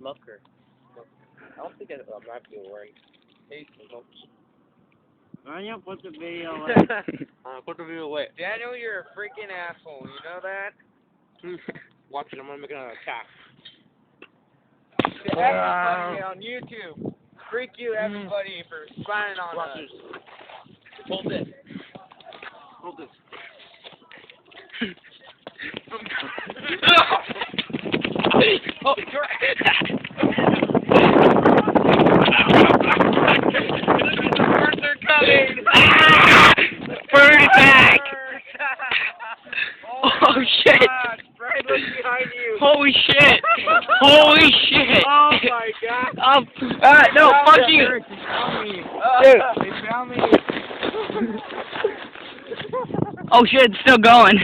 Smoker. I don't think I might be wearing. Hey, Smokey. Ryan, put the video away. Put the video away. Daniel, you're a freaking asshole. You know that? Watch it. I'm gonna make another attack. To everybody on YouTube. Freak you, everybody, for spying on Watch us. this. Hold this. Hold this. Oh, Birds are coming! Bird attack! Oh shit! God, Fred, look behind you! Holy shit! Holy shit! Oh my God! No, fuck you! They found me! Dude. They found me! Oh shit, it's still going.